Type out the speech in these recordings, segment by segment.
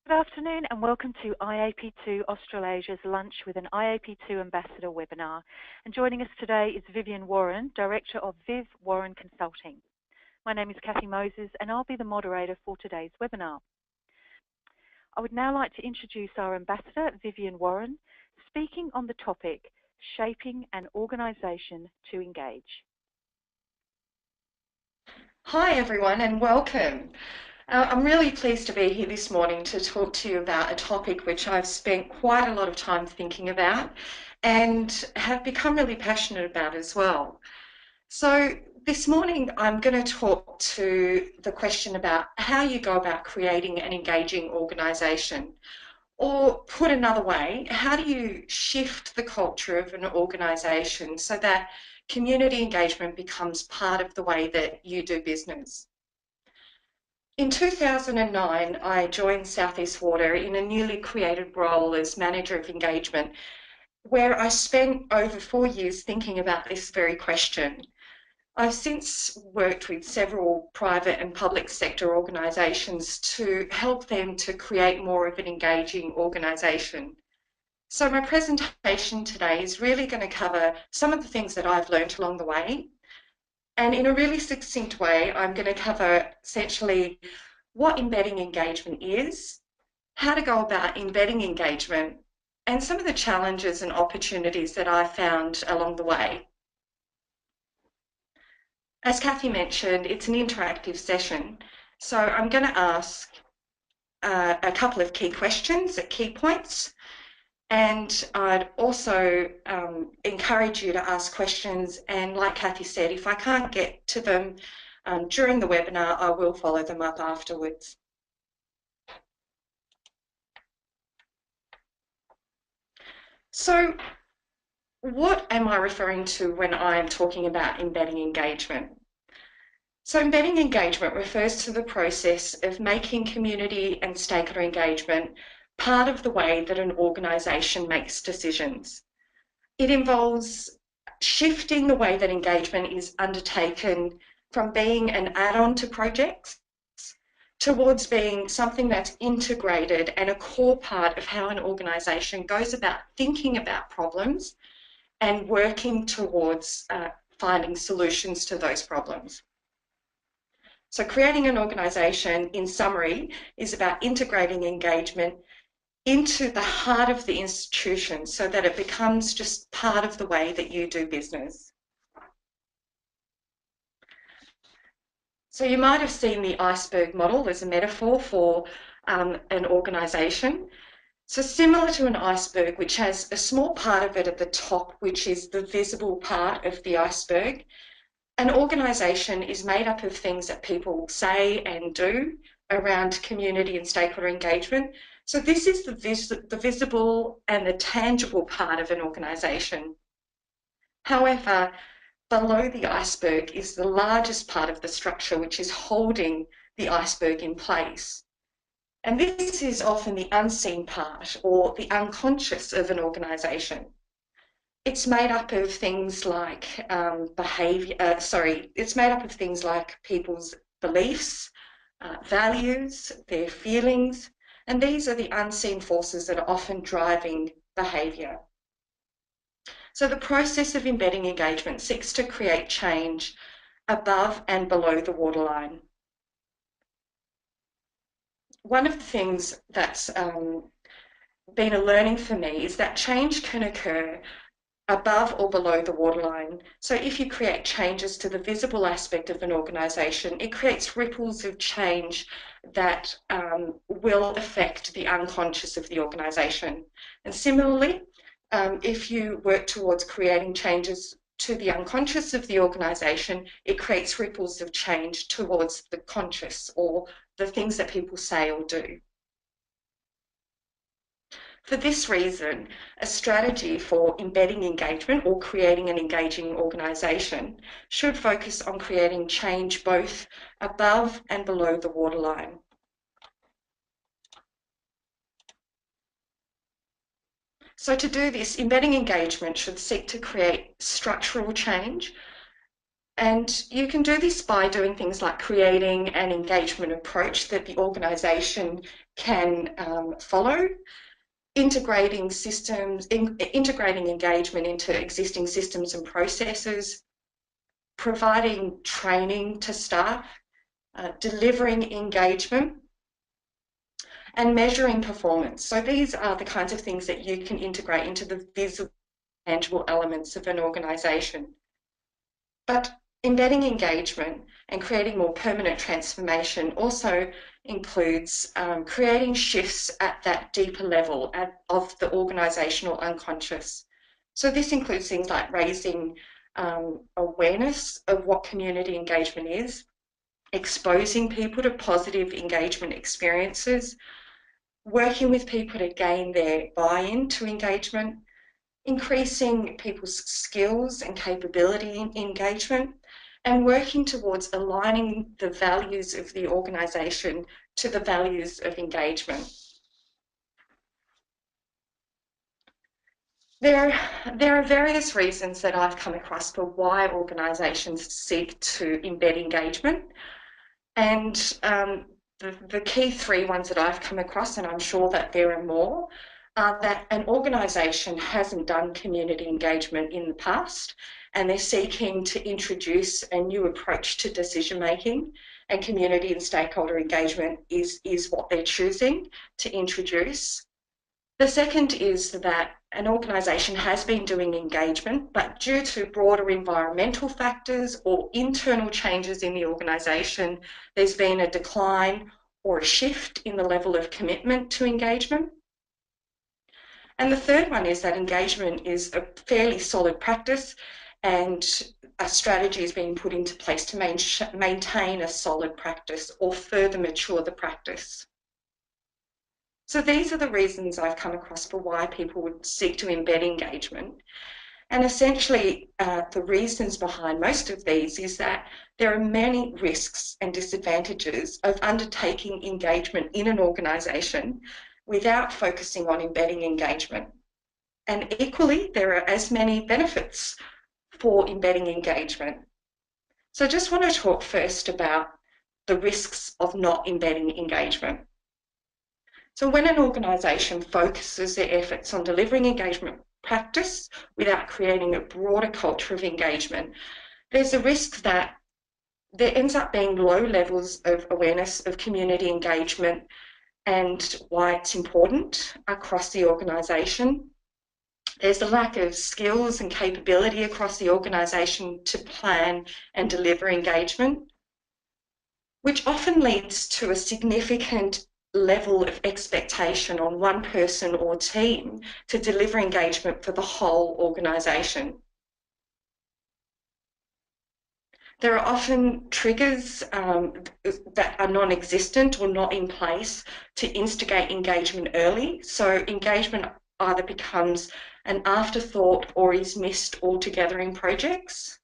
Good afternoon and welcome to IAP2 Australasia's Lunch with an IAP2 Ambassador webinar. And joining us today is Vivian Warren, Director of Viv Warren Consulting. My name is Kathy Moses and I'll be the moderator for today's webinar. I would now like to introduce our Ambassador, Vivian Warren, speaking on the topic, Shaping an Organisation to Engage. Hi everyone and welcome. I'm really pleased to be here this morning to talk to you about a topic which I've spent quite a lot of time thinking about and have become really passionate about as well. So this morning I'm going to talk to the question about how you go about creating an engaging organisation, or put another way, how do you shift the culture of an organisation so that community engagement becomes part of the way that you do business. In 2009, I joined Southeast Water in a newly created role as Manager of Engagement, where I spent over 4 years thinking about this very question. I've since worked with several private and public sector organisations to help them to create more of an engaging organisation. So my presentation today is really going to cover some of the things that I've learned along the way. And in a really succinct way, I'm going to cover essentially what embedding engagement is, how to go about embedding engagement, and some of the challenges and opportunities that I found along the way. As Kathy mentioned, it's an interactive session. So I'm going to ask a couple of key questions at key points. And I'd also encourage you to ask questions, and like Kathy said, if I can't get to them during the webinar, I will follow them up afterwards. So what am I referring to when I'm talking about embedding engagement? So embedding engagement refers to the process of making community and stakeholder engagement part of the way that an organisation makes decisions. It involves shifting the way that engagement is undertaken from being an add-on to projects towards being something that's integrated and a core part of how an organisation goes about thinking about problems and working towards finding solutions to those problems. So creating an organisation, in summary, is about integrating engagement into the heart of the institution so that it becomes just part of the way that you do business. So you might have seen the iceberg model as a metaphor for an organisation. So similar to an iceberg, which has a small part of it at the top, which is the visible part of the iceberg, an organisation is made up of things that people say and do around community and stakeholder engagement. So this is the visible and the tangible part of an organisation. However, below the iceberg is the largest part of the structure, which is holding the iceberg in place. And this is often the unseen part or the unconscious of an organisation. It's made up of things like it's made up of things like people's beliefs, values, their feelings, and these are the unseen forces that are often driving behaviour. So the process of embedding engagement seeks to create change above and below the waterline. One of the things that's been a learning for me is that change can occur above or below the waterline. So if you create changes to the visible aspect of an organisation, it creates ripples of change that will affect the unconscious of the organisation. And similarly, if you work towards creating changes to the unconscious of the organisation, it creates ripples of change towards the conscious or the things that people say or do. For this reason, a strategy for embedding engagement or creating an engaging organisation should focus on creating change both above and below the waterline. So to do this, embedding engagement should seek to create structural change And you can do this by doing things like creating an engagement approach that the organisation can follow, integrating engagement into existing systems and processes, providing training to staff, delivering engagement, and measuring performance. So these are the kinds of things that you can integrate into the visible, tangible elements of an organisation. But embedding engagement and creating more permanent transformation also includes creating shifts at that deeper level of the organisational unconscious. So this includes things like raising awareness of what community engagement is, exposing people to positive engagement experiences, working with people to gain their buy-in to engagement, increasing people's skills and capability in engagement, and working towards aligning the values of the organisation to the values of engagement. There are various reasons that I've come across for why organisations seek to embed engagement, and the key three ones that I've come across, and I'm sure that there are more, are that an organisation hasn't done community engagement in the past and they're seeking to introduce a new approach to decision making, and community and stakeholder engagement is what they're choosing to introduce. The second is that an organisation has been doing engagement, but due to broader environmental factors or internal changes in the organisation, there's been a decline or a shift in the level of commitment to engagement. And the third one is that engagement is a fairly solid practice and a strategy is being put into place to maintain a solid practice or further mature the practice. So these are the reasons I've come across for why people would seek to embed engagement. And essentially, the reasons behind most of these is that there are many risks and disadvantages of undertaking engagement in an organisation without focusing on embedding engagement. And equally, there are as many benefits for embedding engagement. So I just want to talk first about the risks of not embedding engagement. So when an organisation focuses their efforts on delivering engagement practice without creating a broader culture of engagement, there's a risk that there ends up being low levels of awareness of community engagement and why it's important across the organisation. There's a lack of skills and capability across the organisation to plan and deliver engagement, which often leads to a significant level of expectation on one person or team to deliver engagement for the whole organisation. There are often triggers that are non-existent or not in place to instigate engagement early. So engagement either becomes an afterthought or is missed altogether in projects.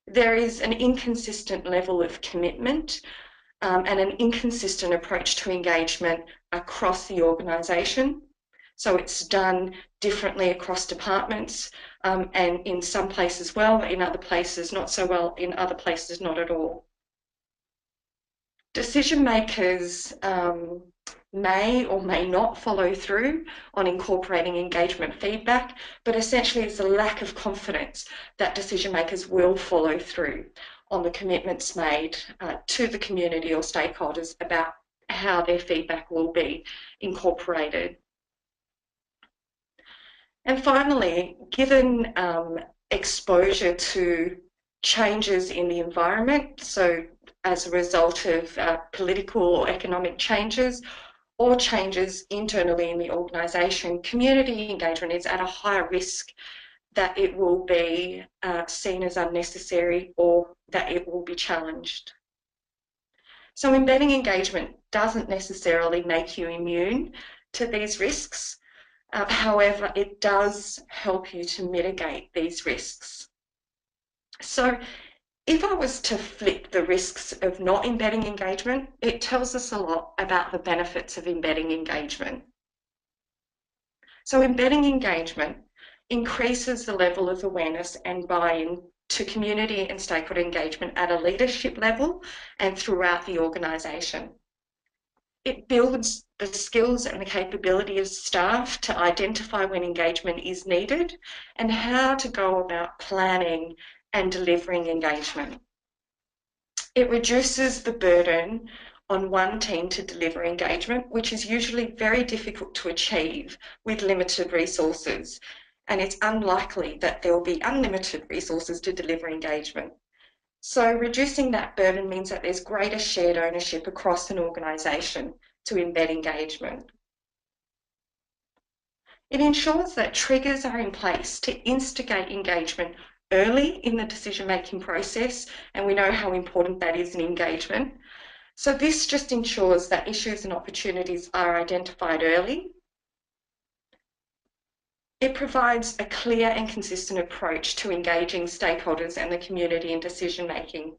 There is an inconsistent level of commitment and an inconsistent approach to engagement across the organisation. So it's done differently across departments and in some places well, in other places not so well, in other places not at all. Decision makers may or may not follow through on incorporating engagement feedback, but essentially it's a lack of confidence that decision makers will follow through on the commitments made to the community or stakeholders about how their feedback will be incorporated. And finally, given exposure to changes in the environment, so as a result of political or economic changes or changes internally in the organisation, community engagement is at a higher risk that it will be seen as unnecessary or that it will be challenged. So embedding engagement doesn't necessarily make you immune to these risks. However, it does help you to mitigate these risks. So if I was to flip the risks of not embedding engagement, it tells us a lot about the benefits of embedding engagement. So embedding engagement increases the level of awareness and buy-in to community and stakeholder engagement at a leadership level and throughout the organisation. It builds the skills and the capability of staff to identify when engagement is needed and how to go about planning and delivering engagement. It reduces the burden on one team to deliver engagement, which is usually very difficult to achieve with limited resources. And it's unlikely that there will be unlimited resources to deliver engagement. So reducing that burden means that there's greater shared ownership across an organisation to embed engagement. It ensures that triggers are in place to instigate engagement early in the decision-making process, and we know how important that is in engagement. So this just ensures that issues and opportunities are identified early. It provides a clear and consistent approach to engaging stakeholders and the community in decision-making.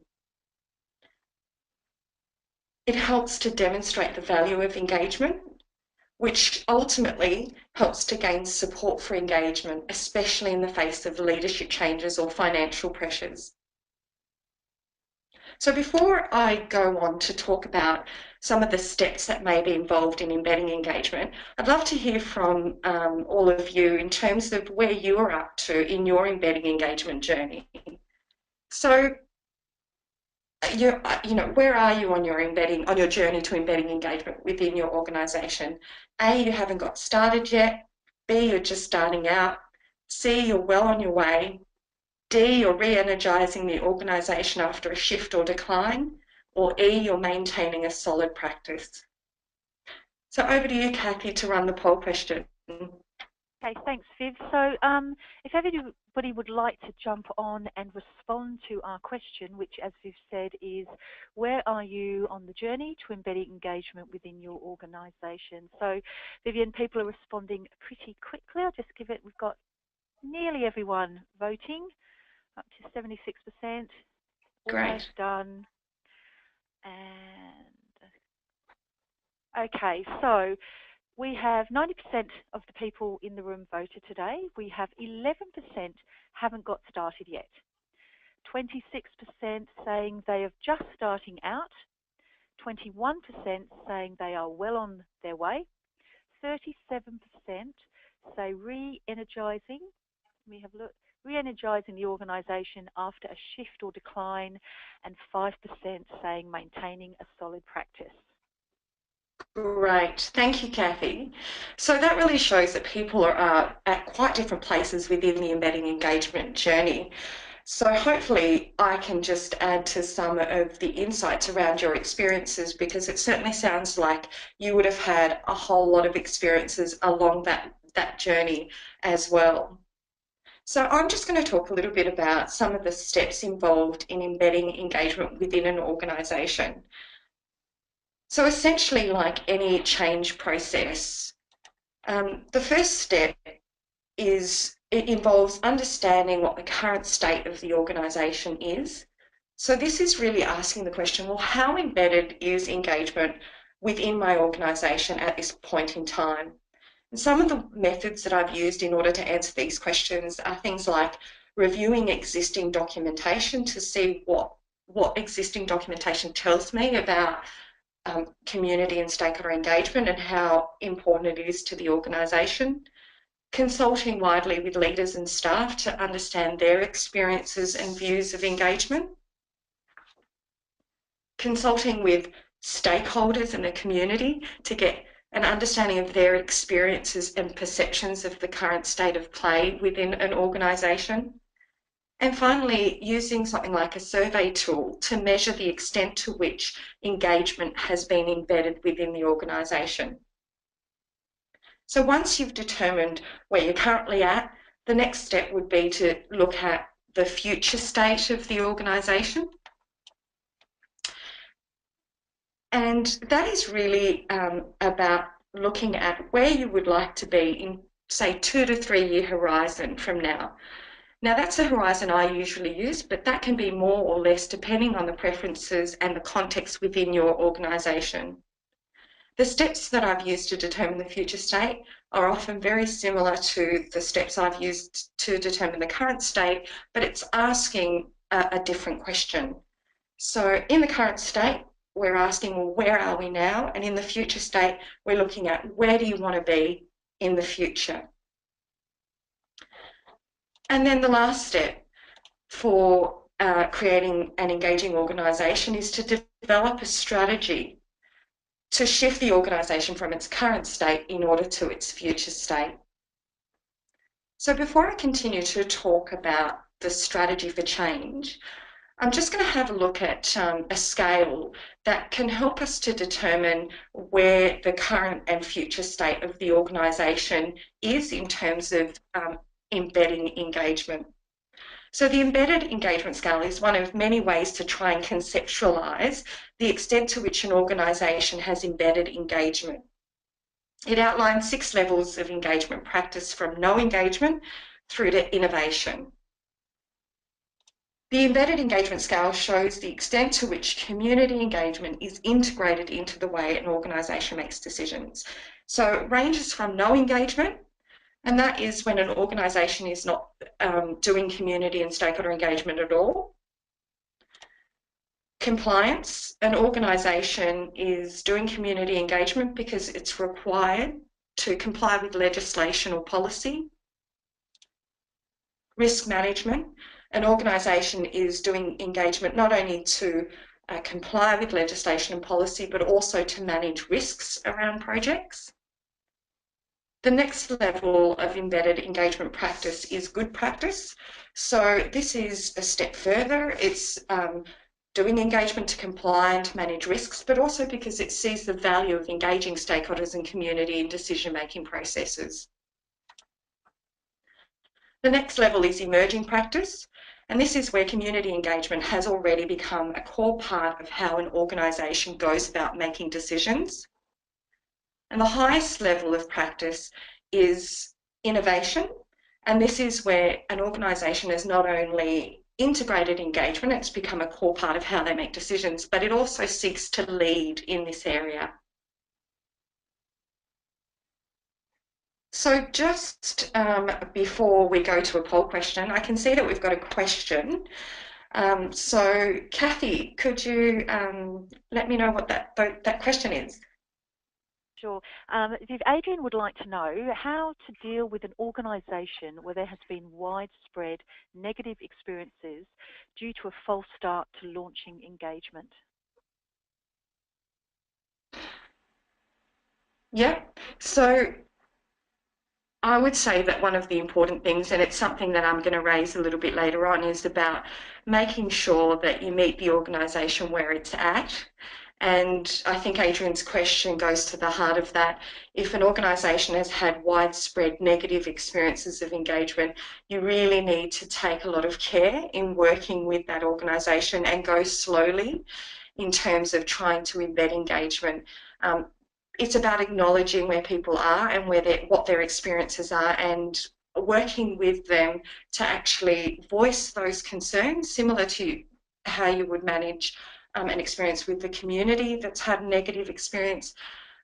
It helps to demonstrate the value of engagement, which ultimately helps to gain support for engagement, especially in the face of leadership changes or financial pressures. So before I go on to talk about some of the steps that may be involved in embedding engagement, I'd love to hear from all of you in terms of where you're up to in your embedding engagement journey. So, where are you on your journey to embedding engagement within your organisation? A, you haven't got started yet. B, you're just starting out. C, you're well on your way. D, you're re-energising the organisation after a shift or decline. Or E, you're maintaining a solid practice. So over to you, Kathy, to run the poll question. Okay, thanks, Viv. So if everybody would like to jump on and respond to our question, which, as Viv said, is where are you on the journey to embedding engagement within your organisation? So, Vivian, people are responding pretty quickly. I'll just give it, we've got nearly everyone voting, up to 76%. Great. Almost done. And okay, so we have 90% of the people in the room voted today. We have 11% haven't got started yet. 26% saying they are just starting out. 21% saying they are well on their way. 37% say re-energising. We have looked. Re-energising the organisation after a shift or decline, and 5% saying maintaining a solid practice. Great, thank you, Kathy. So that really shows that people are at quite different places within the embedding engagement journey. So hopefully I can just add to some of the insights around your experiences, because it certainly sounds like you would have had a whole lot of experiences along that journey as well. So I'm just going to talk a little bit about some of the steps involved in embedding engagement within an organisation. So essentially, like any change process, the first step is it involves understanding what the current state of the organisation is. So this is really asking the question, well, how embedded is engagement within my organisation at this point in time? And some of the methods that I've used in order to answer these questions are things like reviewing existing documentation to see what existing documentation tells me about community and stakeholder engagement and how important it is to the organisation. Consulting widely with leaders and staff to understand their experiences and views of engagement. Consulting with stakeholders in the community to get an understanding of their experiences and perceptions of the current state of play within an organisation. And finally, using something like a survey tool to measure the extent to which engagement has been embedded within the organisation. So once you've determined where you're currently at, the next step would be to look at the future state of the organisation. And that is really about looking at where you would like to be in, say, 2 to 3 year horizon from now. Now, that's a horizon I usually use, but that can be more or less depending on the preferences and the context within your organisation. The steps that I've used to determine the future state are often very similar to the steps I've used to determine the current state, but it's asking a different question. So in the current state, we're asking, well, where are we now? And in the future state, we're looking at where do you want to be in the future? And then the last step for creating an engaging organisation is to develop a strategy to shift the organisation from its current state in order to its future state. So before I continue to talk about the strategy for change, I'm just going to have a look at a scale that can help us to determine where the current and future state of the organisation is in terms of embedding engagement. So the embedded engagement scale is one of many ways to try and conceptualise the extent to which an organisation has embedded engagement. It outlines 6 levels of engagement practice from no engagement through to innovation. The embedded engagement scale shows the extent to which community engagement is integrated into the way an organisation makes decisions. So it ranges from no engagement, and that is when an organisation is not doing community and stakeholder engagement at all. Compliance, an organisation is doing community engagement because it's required to comply with legislation or policy. Risk management, an organisation is doing engagement not only to comply with legislation and policy, but also to manage risks around projects. The next level of embedded engagement practice is good practice. So this is a step further. It's doing engagement to comply and to manage risks, but also because it sees the value of engaging stakeholders and community in decision-making processes. The next level is emerging practice, and this is where community engagement has already become a core part of how an organisation goes about making decisions. And the highest level of practice is innovation, and this is where an organisation has not only integrated engagement, it's become a core part of how they make decisions, but it also seeks to lead in this area. So just before we go to a poll question, I can see that we've got a question. So Kathy, could you let me know what that question is? Sure. Viv, Adrian would like to know how to deal with an organisation where there has been widespread negative experiences due to a false start to launching engagement. Yeah, so I would say that one of the important things, and it's something that I'm going to raise a little bit later on, is about making sure that you meet the organisation where it's at. And I think Adrian's question goes to the heart of that. If an organisation has had widespread negative experiences of engagement, you really need to take a lot of care in working with that organisation and go slowly in terms of trying to embed engagement. It's about acknowledging where people are and what their experiences are, and working with them to actually voice those concerns, similar to how you would manage an experience with the community that's had a negative experience,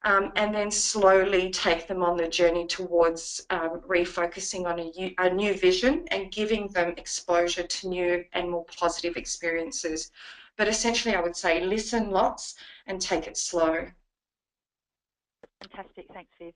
and then slowly take them on the journey towards refocusing on a new vision and giving them exposure to new and more positive experiences. But essentially, I would say listen lots and take it slow. Fantastic. Thanks, Viv.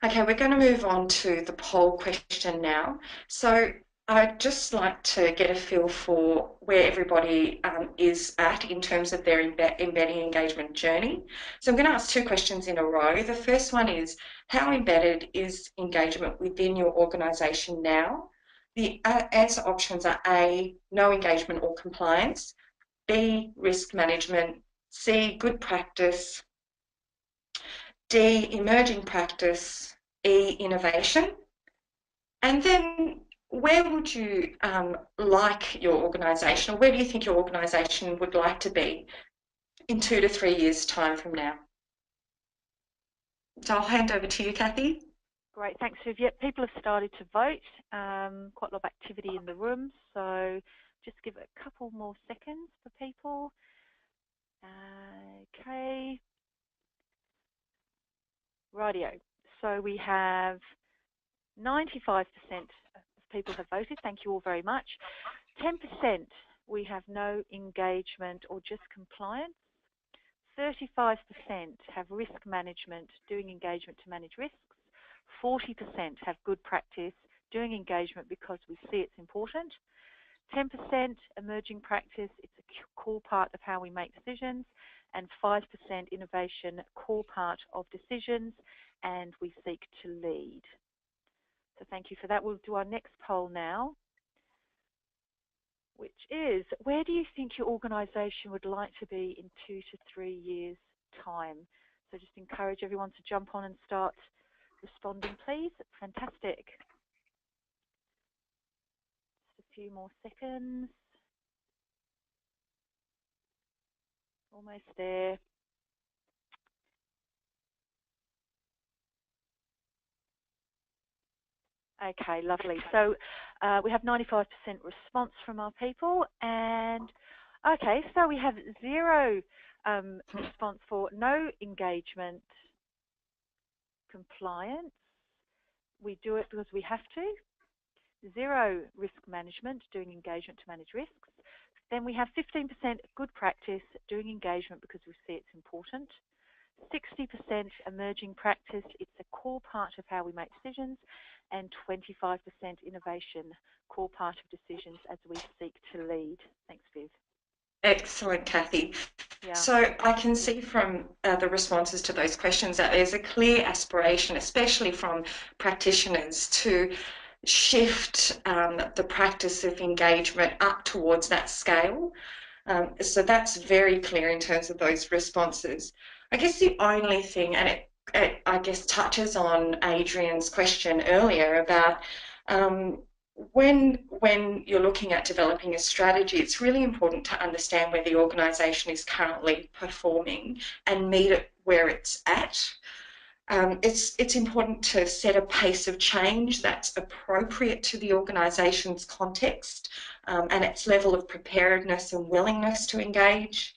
Okay, we're going to move on to the poll question now. So I'd just like to get a feel for where everybody is at in terms of their embedding engagement journey. So I'm going to ask 2 questions in a row. The first one is, how embedded is engagement within your organisation now? The answer options are A, no engagement or compliance, B, risk management, C, good practice, D, emerging practice, E, innovation. And then where would you like your organisation, or where do you think your organisation would like to be in 2 to 3 years' time from now? So I'll hand over to you, Kathy. Great, thanks, Viv. Yep, people have started to vote. Quite a lot of activity in the room, so just give it a couple more seconds for people. Okay. Rightio. So we have 95% of people have voted. Thank you all very much. 10% we have no engagement or just compliance. 35% have risk management, doing engagement to manage risks. 40% have good practice, doing engagement because we see it's important. 10% emerging practice, it's a core part of how we make decisions. And 5% innovation, core part of decisions, and we seek to lead. So thank you for that. We'll do our next poll now, which is, where do you think your organisation would like to be in 2 to 3 years' time? So just encourage everyone to jump on and start responding, please. Fantastic. Just a few more seconds. Almost there. Okay, lovely. So we have 95% response from our people, and okay, so we have 0 response for no engagement compliance. We do it because we have to. 0 risk management, doing engagement to manage risks. Then we have 15% good practice, doing engagement because we see it's important. 60% emerging practice, it's a core part of how we make decisions. And 25% innovation, core part of decisions as we seek to lead. Thanks, Viv. Excellent, Kathy. Yeah. So I can see from the responses to those questions that there's a clear aspiration, especially from practitioners, to shift the practice of engagement up towards that scale. So that's very clear in terms of those responses. I guess the only thing, and it I guess touches on Adrian's question earlier about when you're looking at developing a strategy, it's really important to understand where the organisation is currently performing and meet it where it's at. It's important to set a pace of change that's appropriate to the organisation's context and its level of preparedness and willingness to engage.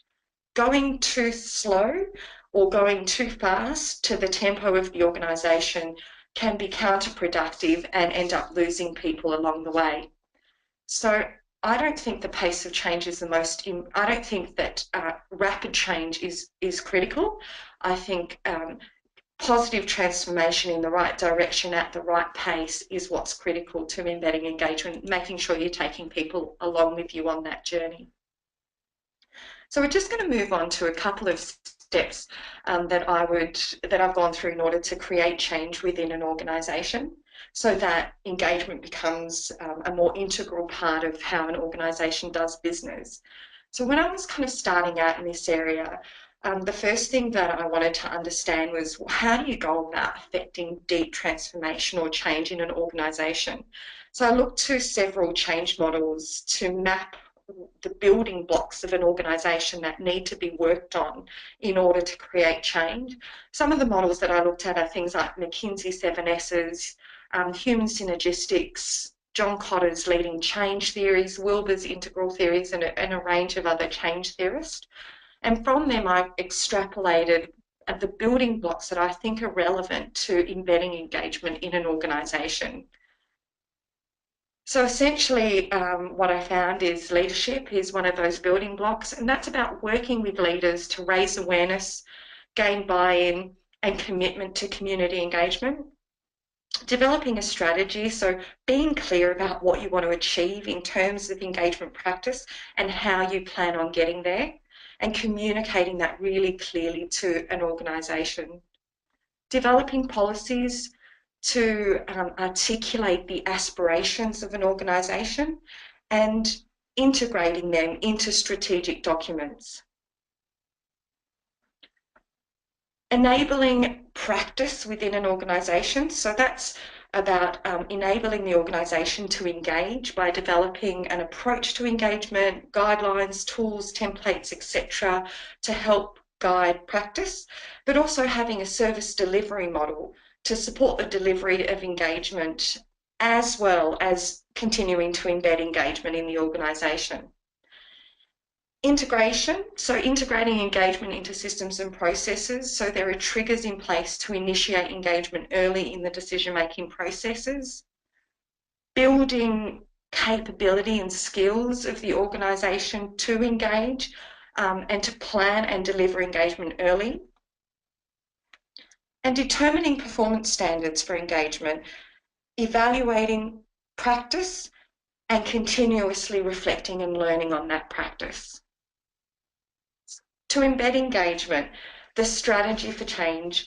Going too slow or going too fast to the tempo of the organisation can be counterproductive and end up losing people along the way. So I don't think the pace of change is the most, I don't think that rapid change is critical. I think positive transformation in the right direction at the right pace is what's critical to embedding engagement, making sure you're taking people along with you on that journey. So we're just going to move on to a couple of steps that I've gone through in order to create change within an organisation, so that engagement becomes a more integral part of how an organisation does business. So when I was kind of starting out in this area, the first thing that I wanted to understand was, how do you go about affecting deep transformation or change in an organisation? So I looked to several change models to map the building blocks of an organisation that need to be worked on in order to create change. Some of the models that I looked at are things like McKinsey 7S's, human synergistics, John Cotter's leading change theories, Wilber's integral theories, and a range of other change theorists. And from them, I extrapolated the building blocks that I think are relevant to embedding engagement in an organisation. So essentially, what I found is leadership is one of those building blocks, and that's about working with leaders to raise awareness, gain buy-in, and commitment to community engagement. Developing a strategy, so being clear about what you want to achieve in terms of engagement practice and how you plan on getting there, and communicating that really clearly to an organisation. Developing policies to articulate the aspirations of an organisation and integrating them into strategic documents. Enabling practice within an organisation, so that's about enabling the organisation to engage by developing an approach to engagement, guidelines, tools, templates, etc., to help guide practice, but also having a service delivery model to support the delivery of engagement, as well as continuing to embed engagement in the organisation. Integration, so integrating engagement into systems and processes. So there are triggers in place to initiate engagement early in the decision-making processes. Building capability and skills of the organisation to engage and to plan and deliver engagement early. And determining performance standards for engagement, evaluating practice and continuously reflecting and learning on that practice. To embed engagement, the strategy for change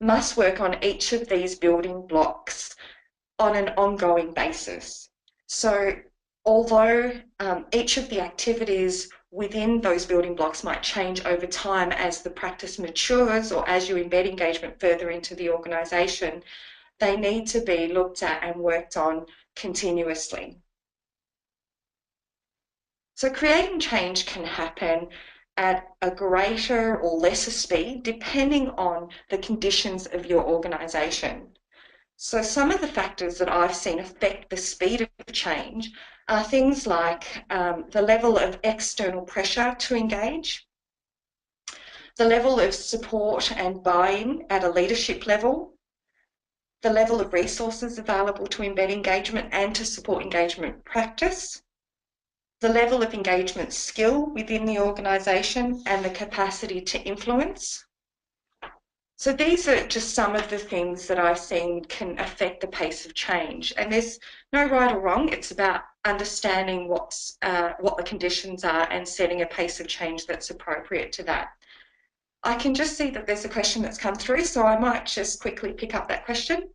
must work on each of these building blocks on an ongoing basis. So although each of the activities within those building blocks might change over time as the practice matures or as you embed engagement further into the organisation, they need to be looked at and worked on continuously. So creating change can happen at a greater or lesser speed depending on the conditions of your organisation. So some of the factors that I've seen affect the speed of change are things like the level of external pressure to engage, the level of support and buy-in at a leadership level, the level of resources available to embed engagement and to support engagement practice, the level of engagement skill within the organisation and the capacity to influence. So these are just some of the things that I've seen can affect the pace of change. And there's no right or wrong. It's about understanding what the conditions are and setting a pace of change that's appropriate to that. I can just see that there's a question that's come through, so I might just quickly pick up that question.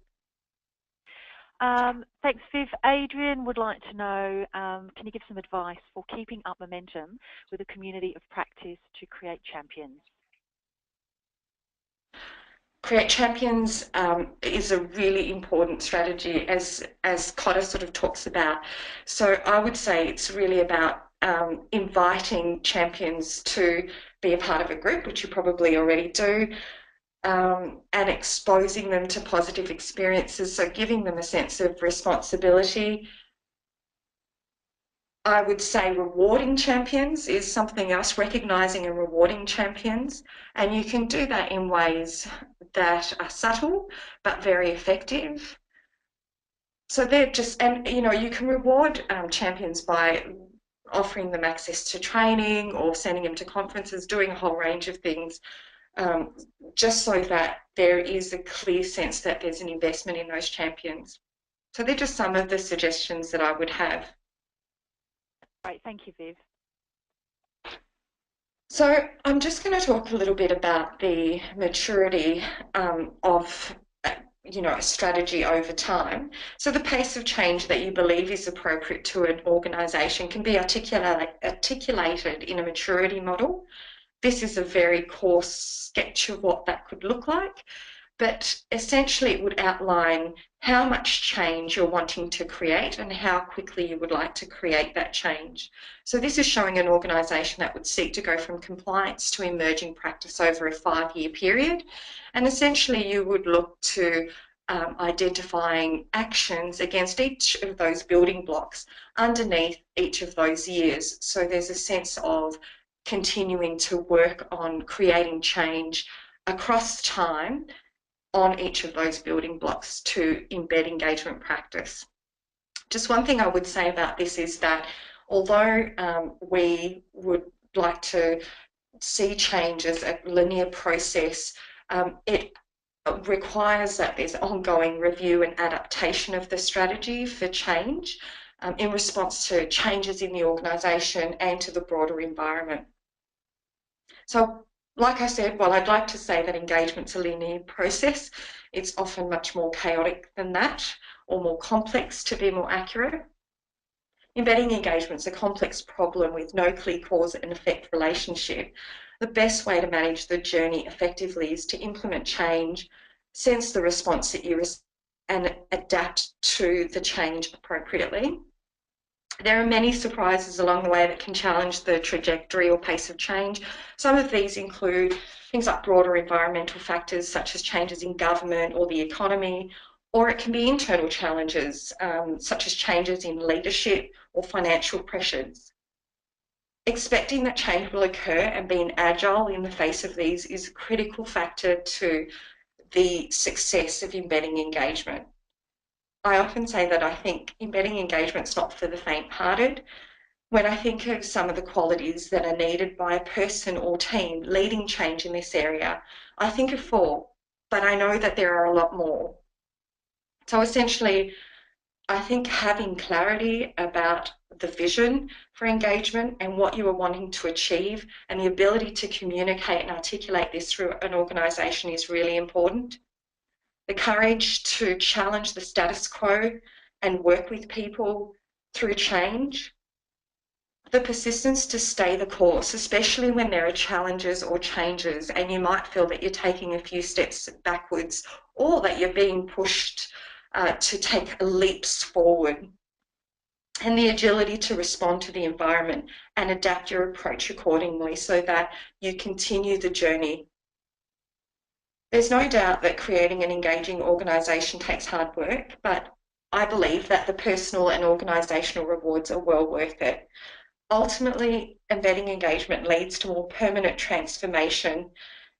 Thanks, Viv. Adrian would like to know, can you give some advice for keeping up momentum with a community of practice to create champions? Create champions is a really important strategy, as Cotter sort of talks about. So I would say it's really about inviting champions to be a part of a group, which you probably already do, and exposing them to positive experiences, so giving them a sense of responsibility. I would say rewarding champions is something else, recognising and rewarding champions, and you can do that in ways that are subtle but very effective. So they're just, and you know, you can reward champions by offering them access to training or sending them to conferences, doing a whole range of things, just so that there is a clear sense that there's an investment in those champions. So they're just some of the suggestions that I would have. Great, thank you, Viv. So I'm just going to talk a little bit about the maturity of a strategy over time. So the pace of change that you believe is appropriate to an organisation can be articulated in a maturity model. This is a very coarse sketch of what that could look like, but essentially it would outline how much change you're wanting to create and how quickly you would like to create that change. So this is showing an organisation that would seek to go from compliance to emerging practice over a 5-year period. And essentially you would look to identifying actions against each of those building blocks underneath each of those years. So there's a sense of continuing to work on creating change across time on each of those building blocks to embed engagement practice. Just one thing I would say about this is that although we would like to see change as a linear process, it requires that there's ongoing review and adaptation of the strategy for change in response to changes in the organisation and to the broader environment. So like I said, while I'd like to say that engagement's a linear process, it's often much more chaotic than that, or more complex to be more accurate. Embedding engagement's a complex problem with no clear cause and effect relationship. The best way to manage the journey effectively is to implement change, sense the response that you receive, and adapt to the change appropriately. There are many surprises along the way that can challenge the trajectory or pace of change. Some of these include things like broader environmental factors such as changes in government or the economy, or it can be internal challenges such as changes in leadership or financial pressures. expecting that change will occur and being agile in the face of these is a critical factor to the success of embedding engagement. I often say that I think embedding engagement's not for the faint-hearted. When I think of some of the qualities that are needed by a person or team leading change in this area, I think of 4, but I know that there are a lot more. So essentially, I think having clarity about the vision for engagement and what you are wanting to achieve and the ability to communicate and articulate this through an organisation is really important. The courage to challenge the status quo and work with people through change. The persistence to stay the course, especially when there are challenges or changes and you might feel that you're taking a few steps backwards or that you're being pushed to take leaps forward. And the agility to respond to the environment and adapt your approach accordingly so that you continue the journey. There's no doubt that creating an engaging organisation takes hard work, but I believe that the personal and organisational rewards are well worth it. Ultimately, embedding engagement leads to more permanent transformation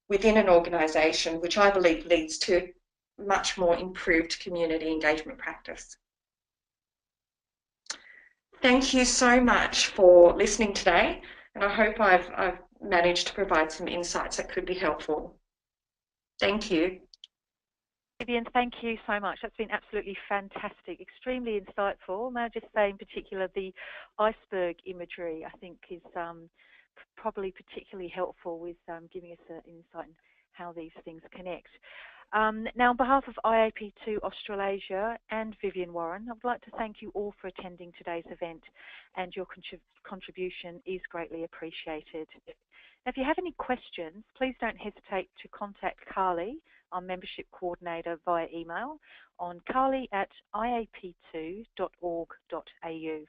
within an organisation, which I believe leads to much more improved community engagement practice. Thank you so much for listening today, and I hope I've managed to provide some insights that could be helpful. Thank you. Vivian, thank you so much. That's been absolutely fantastic, extremely insightful. May I just say in particular the iceberg imagery I think is probably particularly helpful with giving us an insight in how these things connect. Now, on behalf of IAP2 Australasia and Vivian Warren, I would like to thank you all for attending today's event, and your contribution is greatly appreciated. Now, if you have any questions, please don't hesitate to contact Carly, our membership coordinator, via email on carly@iap2.org.au.